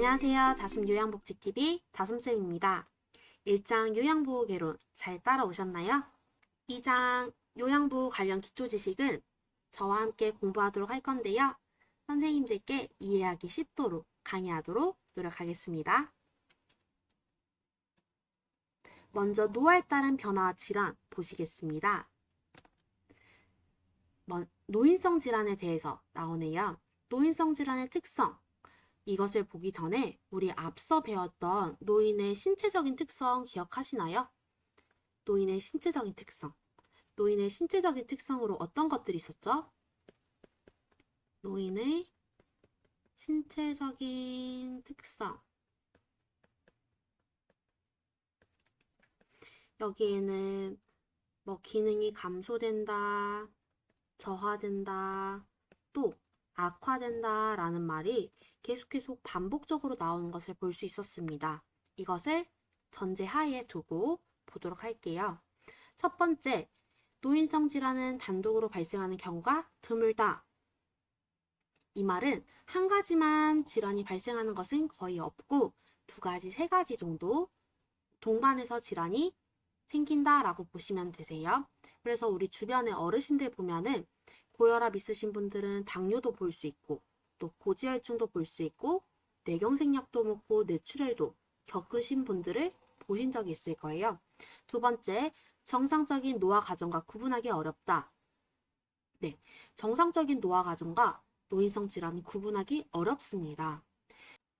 안녕하세요. 다솜 요양복지TV 다솜쌤입니다. 1장 요양보호개론 잘 따라오셨나요? 2장 요양보호 관련 기초 지식은 저와 함께 공부하도록 할 건데요. 선생님들께 이해하기 쉽도록 강의하도록 노력하겠습니다. 먼저 노화에 따른 변화와 질환 보시겠습니다. 노인성 질환에 대해서 나오네요. 노인성 질환의 특성, 이것을 보기 전에 우리 앞서 배웠던 노인의 신체적인 특성 기억하시나요? 노인의 신체적인 특성. 노인의 신체적인 특성으로 어떤 것들이 있었죠? 노인의 신체적인 특성. 여기에는 뭐 기능이 감소된다, 저하된다, 또 악화된다 라는 말이 계속 반복적으로 나오는 것을 볼 수 있었습니다. 이것을 전제 하에 두고 보도록 할게요. 첫 번째, 노인성 질환은 단독으로 발생하는 경우가 드물다. 이 말은 한 가지만 질환이 발생하는 것은 거의 없고 두 가지, 세 가지 정도 동반해서 질환이 생긴다라고 보시면 되세요. 그래서 우리 주변의 어르신들 보면은 고혈압 있으신 분들은 당뇨도 볼 수 있고 또 고지혈증도 볼 수 있고 뇌경색약도 먹고 뇌출혈도 겪으신 분들을 보신 적이 있을 거예요. 두 번째, 정상적인 노화 과정과 구분하기 어렵다. 네, 정상적인 노화 과정과 노인성 질환은 구분하기 어렵습니다.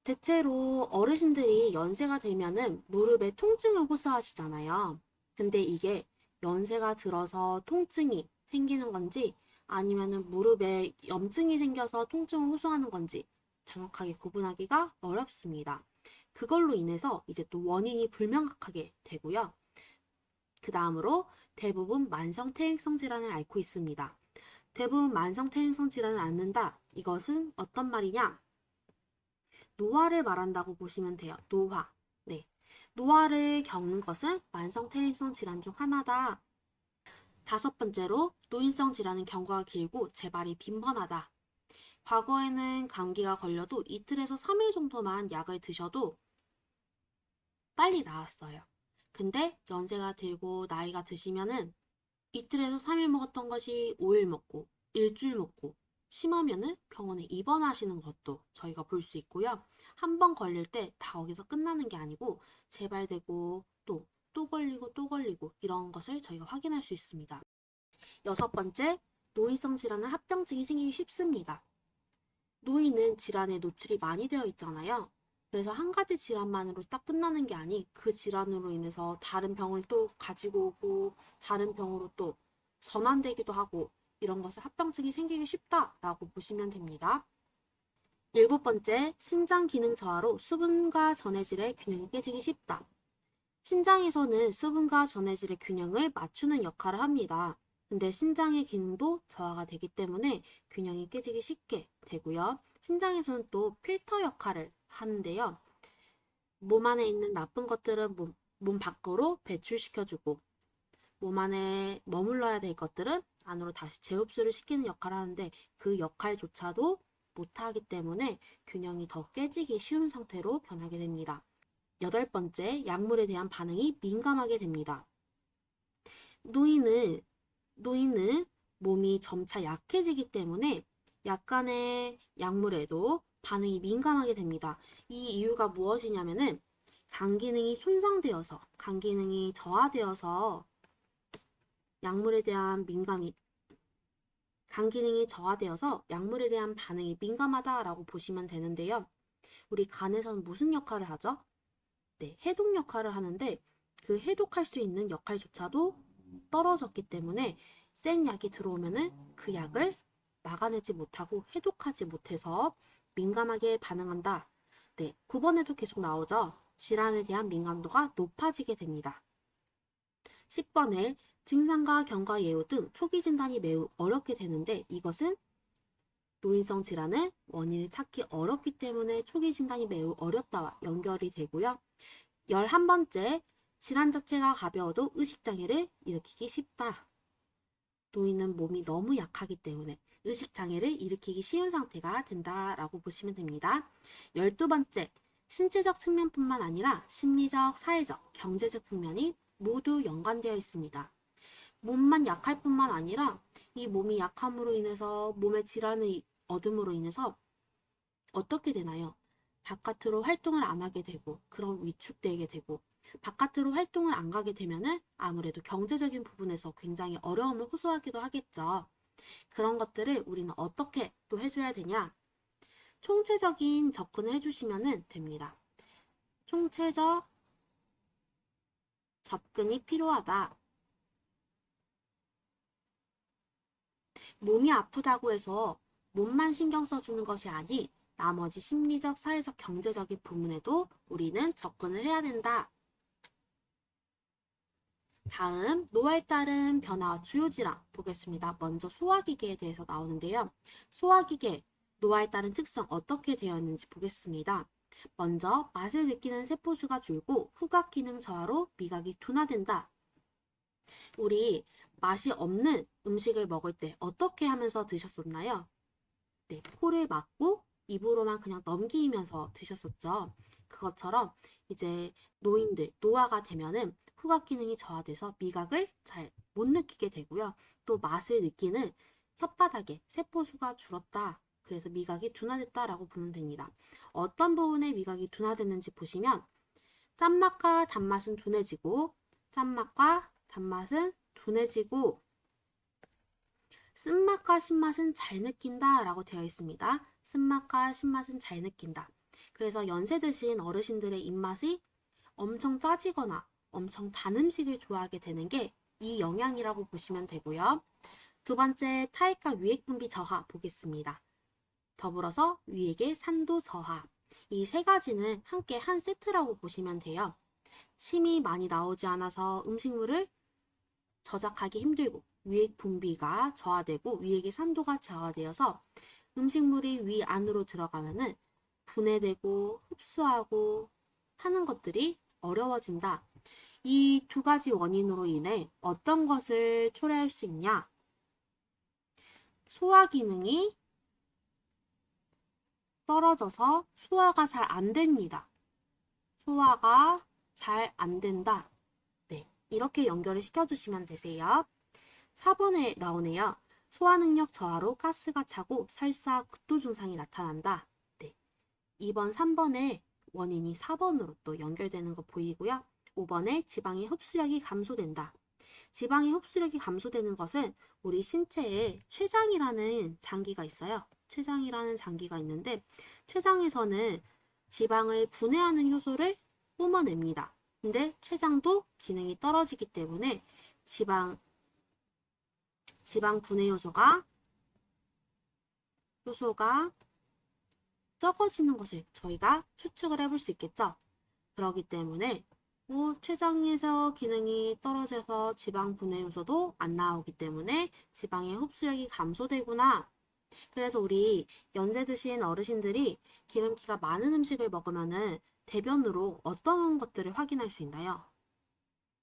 대체로 어르신들이 연세가 되면은 무릎에 통증을 호소하시잖아요. 근데 이게 연세가 들어서 통증이 생기는 건지 아니면은 무릎에 염증이 생겨서 통증을 호소하는 건지 정확하게 구분하기가 어렵습니다. 그걸로 인해서 이제 또 원인이 불명확하게 되고요. 그 다음으로 대부분 만성퇴행성 질환을 앓고 있습니다. 대부분 만성퇴행성 질환을 앓는다. 이것은 어떤 말이냐? 노화를 말한다고 보시면 돼요. 노화. 네. 노화를 겪는 것은 만성퇴행성 질환 중 하나다. 다섯 번째로 노인성 질환은 경과가 길고 재발이 빈번하다. 과거에는 감기가 걸려도 이틀에서 3일 정도만 약을 드셔도 빨리 나았어요. 근데 연세가 들고 나이가 드시면은 이틀에서 3일 먹었던 것이 5일 먹고 일주일 먹고 심하면은 병원에 입원하시는 것도 저희가 볼 수 있고요. 한 번 걸릴 때 다 거기서 끝나는 게 아니고 재발되고 또 걸리고 또 걸리고 이런 것을 저희가 확인할 수 있습니다. 여섯 번째, 노인성 질환은 합병증이 생기기 쉽습니다. 노인은 질환에 노출이 많이 되어 있잖아요. 그래서 한 가지 질환만으로 딱 끝나는 게 아니 그 질환으로 인해서 다른 병을 또 가지고 오고 다른 병으로 또 전환되기도 하고 이런 것을 합병증이 생기기 쉽다라고 보시면 됩니다. 일곱 번째, 신장 기능 저하로 수분과 전해질의 균형이 깨지기 쉽다. 신장에서는 수분과 전해질의 균형을 맞추는 역할을 합니다. 근데 신장의 기능도 저하가 되기 때문에 균형이 깨지기 쉽게 되고요. 신장에서는 또 필터 역할을 하는데요. 몸 안에 있는 나쁜 것들은 몸 밖으로 배출시켜주고 몸 안에 머물러야 될 것들은 안으로 다시 재흡수를 시키는 역할을 하는데 그 역할조차도 못하기 때문에 균형이 더 깨지기 쉬운 상태로 변하게 됩니다. 여덟 번째, 약물에 대한 반응이 민감하게 됩니다. 노인은 몸이 점차 약해지기 때문에 약간의 약물에도 반응이 민감하게 됩니다. 이 이유가 무엇이냐면은 간 기능이 손상되어서, 간 기능이 저하되어서 약물에 대한 간 기능이 저하되어서 약물에 대한 반응이 민감하다라고 보시면 되는데요. 우리 간에서는 무슨 역할을 하죠? 네, 해독 역할을 하는데 그 해독할 수 있는 역할조차도 떨어졌기 때문에 센 약이 들어오면은 그 약을 막아내지 못하고 해독하지 못해서 민감하게 반응한다. 네, 9번에도 계속 나오죠. 질환에 대한 민감도가 높아지게 됩니다. 10번에 증상과 경과 예후 등 초기 진단이 매우 어렵게 되는데 이것은 노인성 질환은 원인을 찾기 어렵기 때문에 초기 진단이 매우 어렵다와 연결이 되고요. 11번째, 질환 자체가 가벼워도 의식장애를 일으키기 쉽다. 노인은 몸이 너무 약하기 때문에 의식장애를 일으키기 쉬운 상태가 된다라고 보시면 됩니다. 12번째, 신체적 측면뿐만 아니라 심리적, 사회적, 경제적 측면이 모두 연관되어 있습니다. 몸만 약할 뿐만 아니라 이 몸이 약함으로 인해서 몸의 질환을 얻음으로 인해서 어떻게 되나요? 바깥으로 활동을 안 하게 되고 그런 위축되게 되고 바깥으로 활동을 안 가게 되면은 아무래도 경제적인 부분에서 굉장히 어려움을 호소하기도 하겠죠. 그런 것들을 우리는 어떻게 또 해줘야 되냐? 총체적인 접근을 해주시면 됩니다. 총체적 접근이 필요하다. 몸이 아프다고 해서 몸만 신경 써주는 것이 아닌 나머지 심리적, 사회적, 경제적인 부분에도 우리는 접근을 해야 된다. 다음, 노화에 따른 변화와 주요 질환 보겠습니다. 먼저 소화기계에 대해서 나오는데요. 소화기계, 노화에 따른 특성 어떻게 되어 있는지 보겠습니다. 먼저 맛을 느끼는 세포수가 줄고 후각 기능 저하로 미각이 둔화된다. 우리 맛이 없는 음식을 먹을 때 어떻게 하면서 드셨었나요? 네, 코를 막고 입으로만 그냥 넘기면서 드셨었죠. 그것처럼 이제 노인들, 노화가 되면은 후각 기능이 저하돼서 미각을 잘 못 느끼게 되고요. 또 맛을 느끼는 혓바닥에 세포수가 줄었다. 그래서 미각이 둔화됐다라고 보면 됩니다. 어떤 부분에 미각이 둔화됐는지 보시면 짠맛과 단맛은 둔해지고 짠맛과 단맛은 둔해지고 쓴맛과 신맛은 잘 느낀다 라고 되어 있습니다. 쓴맛과 신맛은 잘 느낀다. 그래서 연세 드신 어르신들의 입맛이 엄청 짜지거나 엄청 단 음식을 좋아하게 되는 게 이 영향이라고 보시면 되고요. 두 번째, 타액과 위액 분비 저하 보겠습니다. 더불어서 위액의 산도 저하. 이 세 가지는 함께 한 세트라고 보시면 돼요. 침이 많이 나오지 않아서 음식물을 저작하기 힘들고 위액 분비가 저하되고 위액의 산도가 저하되어서 음식물이 위 안으로 들어가면은 분해되고 흡수하고 하는 것들이 어려워진다. 이 두 가지 원인으로 인해 어떤 것을 초래할 수 있냐? 소화 기능이 떨어져서 소화가 잘 안 됩니다. 소화가 잘 안 된다. 네, 이렇게 연결을 시켜주시면 되세요. 4번에 나오네요. 소화 능력 저하로 가스가 차고 설사, 극도 증상이 나타난다. 네. 2번, 3번의 원인이 4번으로 또 연결되는 거 보이고요. 5번에 지방의 흡수력이 감소된다. 지방의 흡수력이 감소되는 것은 우리 신체에 췌장이라는 장기가 있어요. 췌장이라는 장기가 있는데 췌장에서는 지방을 분해하는 효소를 뿜어냅니다. 근데 췌장도 기능이 떨어지기 때문에 지방 분해 효소가 적어지는 것을 저희가 추측을 해볼 수 있겠죠. 그렇기 때문에 췌장에서 기능이 떨어져서 지방 분해 효소도 안 나오기 때문에 지방의 흡수력이 감소되구나. 그래서 우리 연세 드신 어르신들이 기름기가 많은 음식을 먹으면은 대변으로 어떤 것들을 확인할 수 있나요?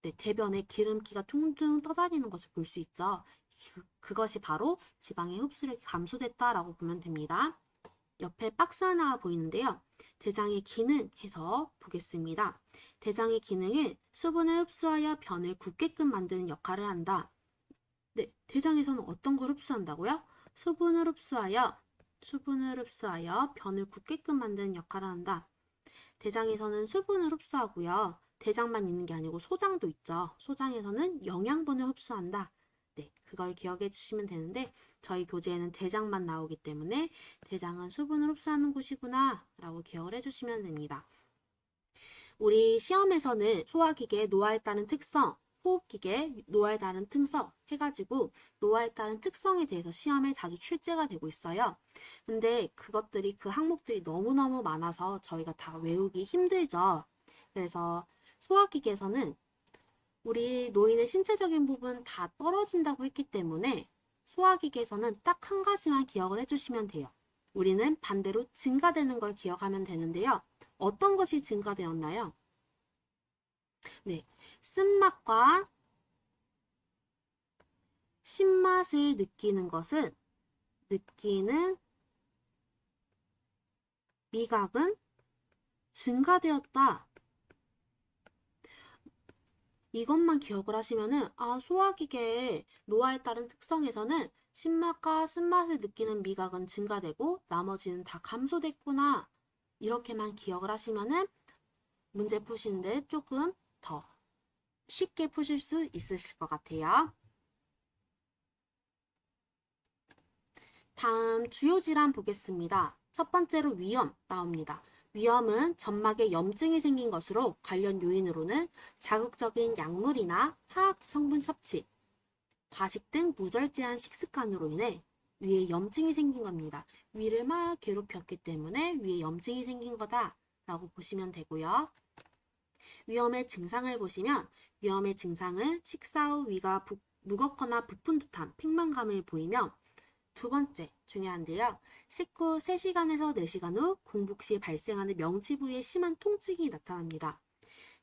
네, 대변에 기름기가 퉁퉁 떠다니는 것을 볼 수 있죠. 그것이 바로 지방의 흡수력이 감소됐다라고 보면 됩니다. 옆에 박스 하나 보이는데요. 대장의 기능 해서 보겠습니다. 대장의 기능은 수분을 흡수하여 변을 굳게끔 만드는 역할을 한다. 네, 대장에서는 어떤 걸 흡수한다고요? 수분을 흡수하여 변을 굳게끔 만드는 역할을 한다. 대장에서는 수분을 흡수하고요. 대장만 있는 게 아니고 소장도 있죠. 소장에서는 영양분을 흡수한다. 네, 그걸 기억해 주시면 되는데 저희 교재에는 대장만 나오기 때문에 대장은 수분을 흡수하는 곳이구나 라고 기억을 해주시면 됩니다. 우리 시험에서는 소화기계 노화에 따른 특성, 호흡기계 노화에 따른 특성 해가지고 노화에 따른 특성에 대해서 시험에 자주 출제가 되고 있어요. 근데 그것들이 그 항목들이 너무너무 많아서 저희가 다 외우기 힘들죠. 그래서 소화기계에서는 우리 노인의 신체적인 부분 다 떨어진다고 했기 때문에 소화기계에서는 딱 한 가지만 기억을 해주시면 돼요. 우리는 반대로 증가되는 걸 기억하면 되는데요. 어떤 것이 증가되었나요? 네, 쓴맛과 신맛을 느끼는 미각은 증가되었다. 이것만 기억을 하시면은 소화기계의 노화에 따른 특성에서는 신맛과 쓴맛을 느끼는 미각은 증가되고 나머지는 다 감소됐구나. 이렇게만 기억을 하시면은 문제 푸시는데 조금 더 쉽게 푸실 수 있으실 것 같아요. 다음 주요 질환 보겠습니다. 첫 번째로 위염 나옵니다. 위염은 점막에 염증이 생긴 것으로 관련 요인으로는 자극적인 약물이나 화학 성분 섭취, 과식 등 무절제한 식습관으로 인해 위에 염증이 생긴 겁니다. 위를 막 괴롭혔기 때문에 위에 염증이 생긴 거다라고 보시면 되고요. 위염의 증상을 보시면 위염의 증상은 식사 후 위가 무겁거나 부푼 듯한 팽만감을 보이며 두 번째 중요한데요. 식후 3시간에서 4시간 후 공복 시 발생하는 명치 부위에 심한 통증이 나타납니다.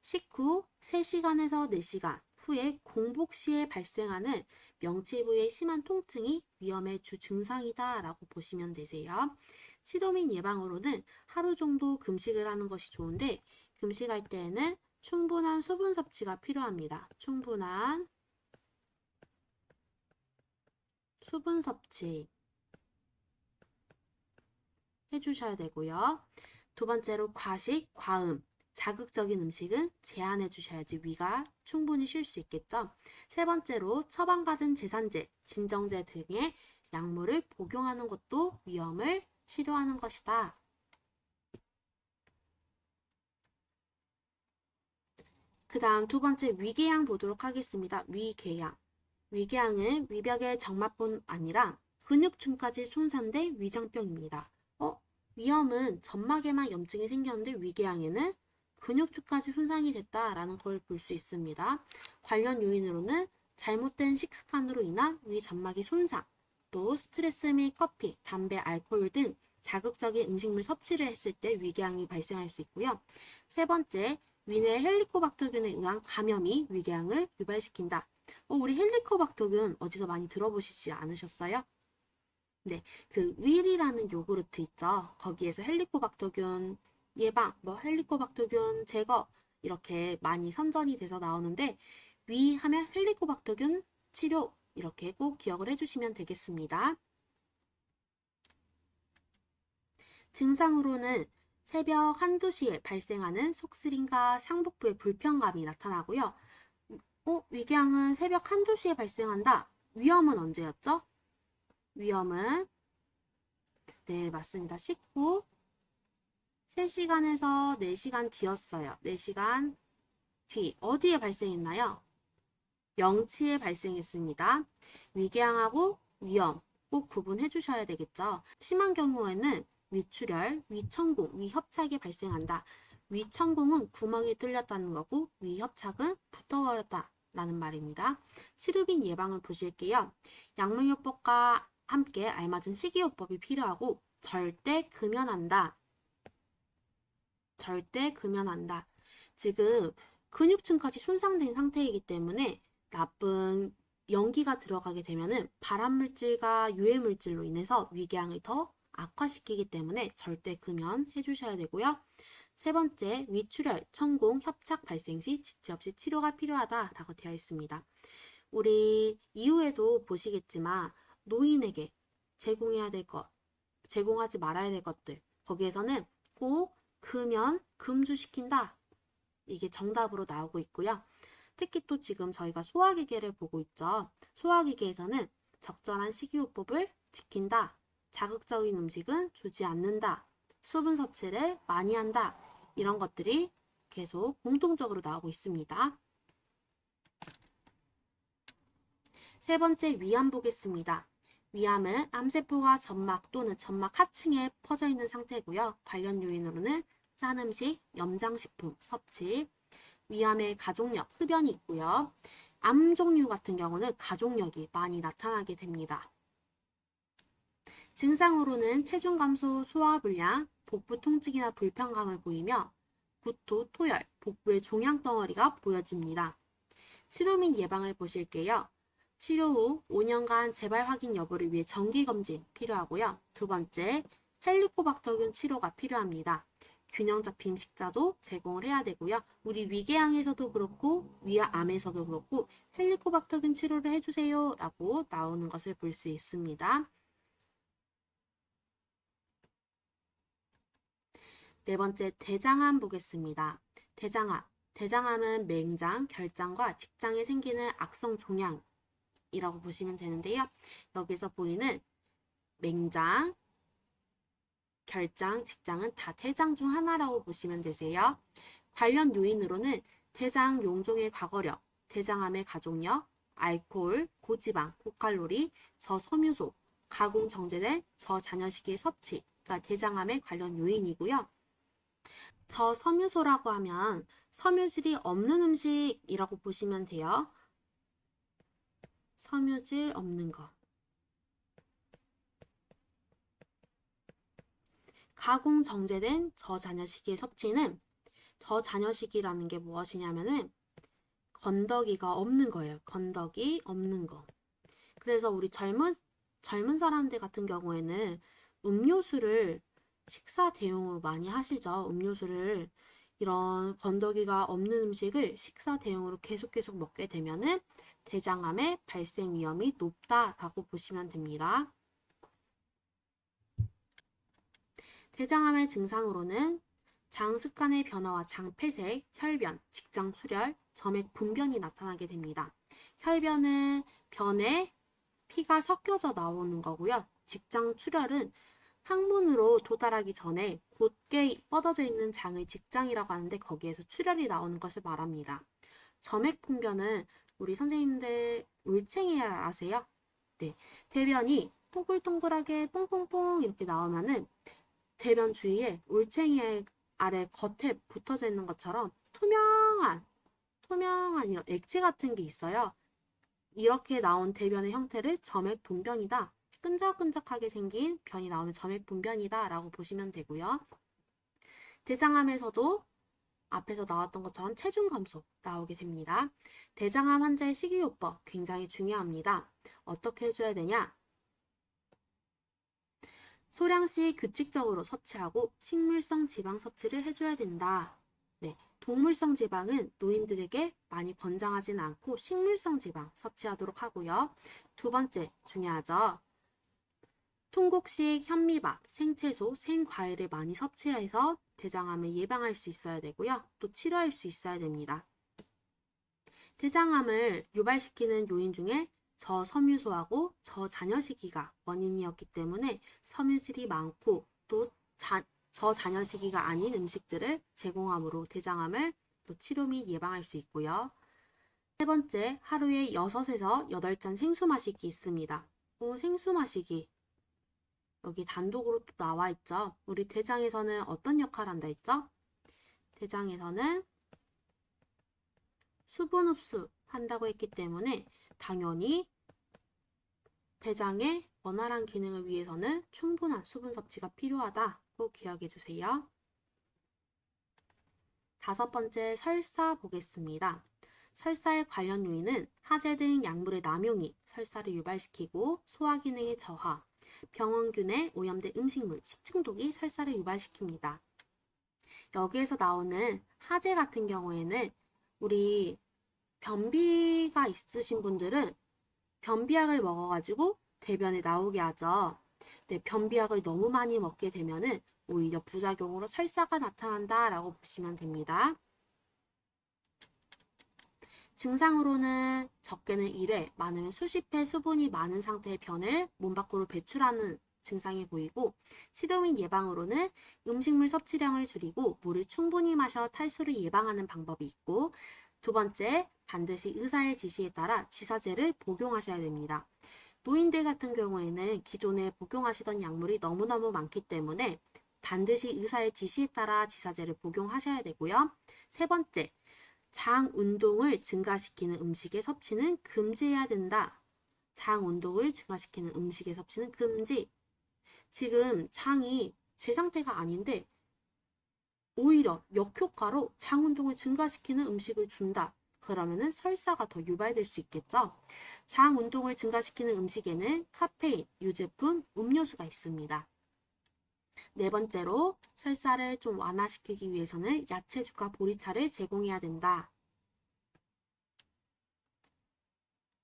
식후 3시간에서 4시간 후에 공복 시에 발생하는 명치 부위의 심한 통증이 위염의 주 증상이다 라고 보시면 되세요. 치료 및 예방으로는 하루 정도 금식을 하는 것이 좋은데 금식할 때에는 충분한 수분 섭취가 필요합니다. 충분한 수분 섭취 해주셔야 되고요. 두 번째로 과식, 과음, 자극적인 음식은 제한해 주셔야지 위가 충분히 쉴 수 있겠죠. 세 번째로 처방받은 제산제, 진정제 등의 약물을 복용하는 것도 위염을 치료하는 것이다. 그 다음 두 번째 위궤양 보도록 하겠습니다. 위궤양. 위궤양은 위벽의 정막뿐 아니라 근육층까지 손상된 위장병입니다. 위염은 점막에만 염증이 생겼는데 위궤양에는 근육층까지 손상이 됐다라는 걸 볼 수 있습니다. 관련 요인으로는 잘못된 식습관으로 인한 위 점막의 손상, 또 스트레스 및 커피, 담배, 알코올 등 자극적인 음식물 섭취를 했을 때 위궤양이 발생할 수 있고요. 세 번째, 위내 헬리코박터균에 의한 감염이 위궤양을 유발시킨다. 우리 헬리코박터균 어디서 많이 들어보시지 않으셨어요? 네, 그 윌이라는 요구르트 있죠. 거기에서 헬리코박터균 예방, 헬리코박터균 제거 이렇게 많이 선전이 돼서 나오는데 위 하면 헬리코박터균 치료 이렇게 꼭 기억을 해주시면 되겠습니다. 증상으로는 새벽 한두 시에 발생하는 속쓰림과 상복부의 불편감이 나타나고요. 위궤양은 새벽 한두 시에 발생한다. 위험은 언제였죠? 위험은 네, 맞습니다. 식후 3시간에서 4시간 뒤였어요. 4시간 뒤. 어디에 발생했나요? 명치에 발생했습니다. 위궤양하고 위염 꼭 구분해 주셔야 되겠죠. 심한 경우에는 위출혈, 위천공, 위협착이 발생한다. 위천공은 구멍이 뚫렸다는 거고 위협착은 붙어버렸다 라는 말입니다. 치료 및 예방을 보실게요. 약물요법과 함께 알맞은 식이요법이 필요하고 절대 금연한다. 절대 금연한다. 지금 근육층까지 손상된 상태이기 때문에 나쁜 연기가 들어가게 되면은 발암물질과 유해물질로 인해서 위궤양을 더 악화시키기 때문에 절대 금연해 주셔야 되고요. 세 번째, 위출혈, 천공, 협착 발생 시 지체 없이 치료가 필요하다라고 되어 있습니다. 우리 이후에도 보시겠지만 노인에게 제공해야 될 것, 제공하지 말아야 될 것들 거기에서는 꼭 금연, 금주시킨다. 이게 정답으로 나오고 있고요. 특히 또 지금 저희가 소화기계를 보고 있죠. 소화기계에서는 적절한 식이요법을 지킨다. 자극적인 음식은 주지 않는다. 수분 섭취를 많이 한다. 이런 것들이 계속 공통적으로 나오고 있습니다. 세 번째 위암 보겠습니다. 위암은 암세포가 점막 또는 점막 하층에 퍼져 있는 상태고요. 관련 요인으로는 짠 음식, 염장식품 섭취, 위암의 가족력, 흡연이 있고요. 암 종류 같은 경우는 가족력이 많이 나타나게 됩니다. 증상으로는 체중 감소, 소화불량, 복부 통증이나 불편감을 보이며 구토, 토열, 복부의 종양덩어리가 보여집니다. 치료 및 예방을 보실게요. 치료 후 5년간 재발 확인 여부를 위해 정기검진 필요하고요. 두 번째, 헬리코박터균 치료가 필요합니다. 균형 잡힌 식사도 제공을 해야 되고요. 우리 위궤양에서도 그렇고 위암에서도 그렇고 헬리코박터균 치료를 해주세요 라고 나오는 것을 볼 수 있습니다. 네 번째, 대장암 보겠습니다. 대장암은 맹장, 결장과 직장에 생기는 악성 종양이라고 보시면 되는데요. 여기서 보이는 맹장, 결장, 직장은 다 대장 중 하나라고 보시면 되세요. 관련 요인으로는 대장 용종의 과거력, 대장암의 가족력, 알코올, 고지방, 고칼로리, 저섬유소, 가공 정제된 저잔여식의 섭취가 대장암의 관련 요인이고요. 저섬유소라고 하면 섬유질이 없는 음식이라고 보시면 돼요. 섬유질 없는 거. 가공 정제된 저잔여식의 섭취는 저잔여식이라는 게 무엇이냐면은 건더기가 없는 거예요. 건더기 없는 거. 그래서 우리 젊은 사람들 같은 경우에는 음료수를 식사 대용으로 많이 하시죠. 음료수를 이런 건더기가 없는 음식을 식사 대용으로 계속 먹게 되면은 대장암의 발생 위험이 높다라고 보시면 됩니다. 대장암의 증상으로는 장 습관의 변화와 장 폐색, 혈변, 직장 출혈, 점액 분변이 나타나게 됩니다. 혈변은 변에 피가 섞여져 나오는 거고요. 직장 출혈은 항문으로 도달하기 전에 곧게 뻗어져 있는 장을 직장이라고 하는데 거기에서 출혈이 나오는 것을 말합니다. 점액 분변은 우리 선생님들 올챙이야 아세요? 네, 대변이 동글동글하게 뽕뽕뽕 이렇게 나오면은 대변 주위에 올챙이 아래 겉에 붙어져 있는 것처럼 투명한 이런 액체 같은 게 있어요. 이렇게 나온 대변의 형태를 점액 분변이다. 끈적끈적하게 생긴 변이 나오면 점액 분변이다 라고 보시면 되고요. 대장암에서도 앞에서 나왔던 것처럼 체중 감소 나오게 됩니다. 대장암 환자의 식이요법 굉장히 중요합니다. 어떻게 해줘야 되냐? 소량씩 규칙적으로 섭취하고 식물성 지방 섭취를 해줘야 된다. 네, 동물성 지방은 노인들에게 많이 권장하지는 않고 식물성 지방 섭취하도록 하고요. 두 번째 중요하죠. 통곡식 현미밥, 생채소, 생과일을 많이 섭취해서 대장암을 예방할 수 있어야 되고요. 또 치료할 수 있어야 됩니다. 대장암을 유발시키는 요인 중에 저섬유소하고 저잔여식이가 원인이었기 때문에 섬유질이 많고 또 저잔여식이가 아닌 음식들을 제공함으로 대장암을 또 치료 및 예방할 수 있고요. 세 번째, 하루에 6에서 8잔 생수 마시기 있습니다. 생수 마시기. 여기 단독으로 또 나와 있죠. 우리 대장에서는 어떤 역할을 한다 했죠? 대장에서는 수분 흡수 한다고 했기 때문에 당연히 대장의 원활한 기능을 위해서는 충분한 수분 섭취가 필요하다고 기억해 주세요. 다섯 번째, 설사 보겠습니다. 설사의 관련 요인은 하재 등 약물의 남용이 설사를 유발시키고 소화 기능의 저하, 병원균에 오염된 음식물, 식중독이 설사를 유발시킵니다. 여기에서 나오는 하재 같은 경우에는 우리 변비가 있으신 분들은 변비약을 먹어가지고 대변에 나오게 하죠. 네, 변비약을 너무 많이 먹게 되면은 오히려 부작용으로 설사가 나타난다라고 보시면 됩니다. 증상으로는 적게는 1회, 많으면 수십 회 수분이 많은 상태의 변을 몸 밖으로 배출하는 증상이 보이고 치료 및 예방으로는 음식물 섭취량을 줄이고 물을 충분히 마셔 탈수를 예방하는 방법이 있고 두 번째, 반드시 의사의 지시에 따라 지사제를 복용하셔야 됩니다. 노인들 같은 경우에는 기존에 복용하시던 약물이 너무너무 많기 때문에 반드시 의사의 지시에 따라 지사제를 복용하셔야 되고요. 세 번째, 장 운동을 증가시키는 음식의 섭취는 금지해야 된다. 장 운동을 증가시키는 음식의 섭취는 금지. 지금 장이 제 상태가 아닌데 오히려 역효과로 장 운동을 증가시키는 음식을 준다. 그러면은 설사가 더 유발될 수 있겠죠. 장 운동을 증가시키는 음식에는 카페인, 유제품, 음료수가 있습니다. 네 번째로 설사를 좀 완화시키기 위해서는 야채죽과 보리차를 제공해야 된다.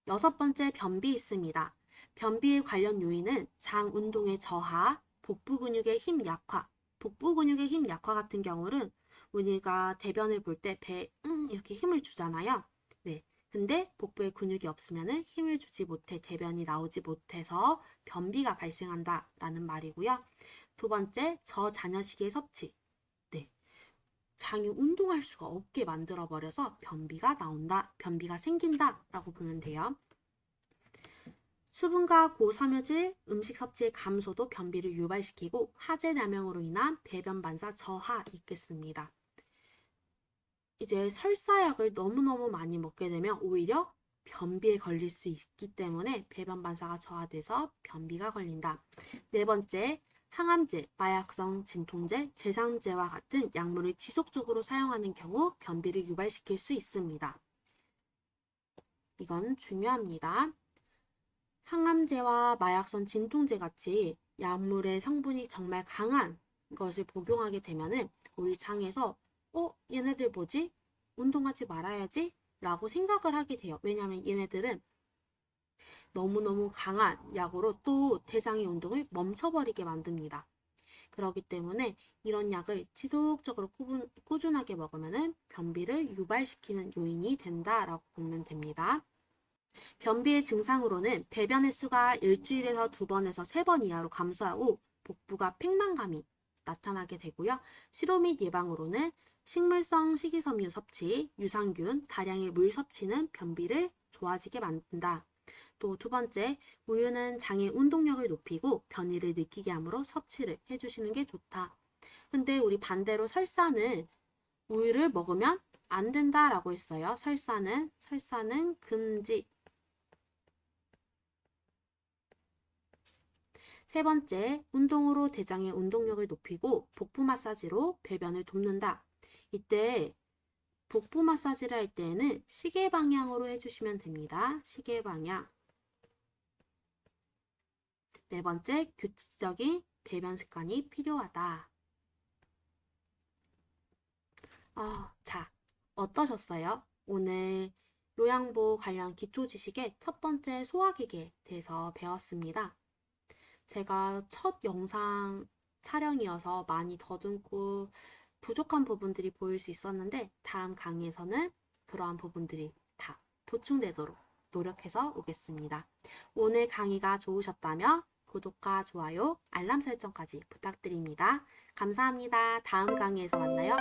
여섯 번째, 변비 있습니다. 변비의 관련 요인은 장 운동의 저하, 복부 근육의 힘 약화. 복부 근육의 힘 약화 같은 경우는 우리가 대변을 볼 때 배에 이렇게 힘을 주잖아요. 네. 근데 복부에 근육이 없으면 힘을 주지 못해 대변이 나오지 못해서 변비가 발생한다라는 말이고요. 두 번째, 저잔여식의 섭취. 네. 장이 운동할 수가 없게 만들어 버려서 변비가 나온다, 변비가 생긴다라고 보면 돼요. 수분과 고섬유질 음식 섭취의 감소도 변비를 유발시키고 하재남용으로 인한 배변 반사 저하 있겠습니다. 이제 설사약을 너무너무 많이 먹게 되면 오히려 변비에 걸릴 수 있기 때문에 배변 반사가 저하돼서 변비가 걸린다. 네 번째, 항암제, 마약성 진통제, 제상제와 같은 약물을 지속적으로 사용하는 경우 변비를 유발시킬 수 있습니다. 이건 중요합니다. 항암제와 마약성 진통제 같이 약물의 성분이 정말 강한 것을 복용하게 되면은 우리 장에서 얘네들 뭐지? 운동하지 말아야지? 라고 생각을 하게 돼요. 왜냐하면 얘네들은 너무너무 강한 약으로 또 대장의 운동을 멈춰버리게 만듭니다. 그렇기 때문에 이런 약을 지속적으로 꾸준하게 먹으면 변비를 유발시키는 요인이 된다라고 보면 됩니다. 변비의 증상으로는 배변 횟수가 일주일에서 2번에서 3번 이하로 감소하고 복부가 팽만감이 나타나게 되고요. 시로 및 예방으로는 식물성 식이섬유 섭취, 유산균, 다량의 물 섭취는 변비를 좋아지게 만든다. 또 두 번째, 우유는 장의 운동력을 높이고 변이를 느끼게 하므로 섭취를 해주시는 게 좋다. 근데 우리 반대로 설사는 우유를 먹으면 안 된다라고 했어요. 설사는 금지. 세 번째, 운동으로 대장의 운동력을 높이고 복부 마사지로 배변을 돕는다. 이때 복부 마사지를 할 때에는 시계 방향으로 해주시면 됩니다. 시계 방향. 네 번째, 규칙적인 배변 습관이 필요하다. 자, 어떠셨어요? 오늘 요양보 관련 기초 지식의 첫 번째 소화기계에 대해서 배웠습니다. 제가 첫 영상 촬영이어서 많이 더듬고 부족한 부분들이 보일 수 있었는데 다음 강의에서는 그러한 부분들이 다 보충되도록 노력해서 오겠습니다. 오늘 강의가 좋으셨다면 구독과 좋아요, 알람 설정까지 부탁드립니다. 감사합니다. 다음 강의에서 만나요.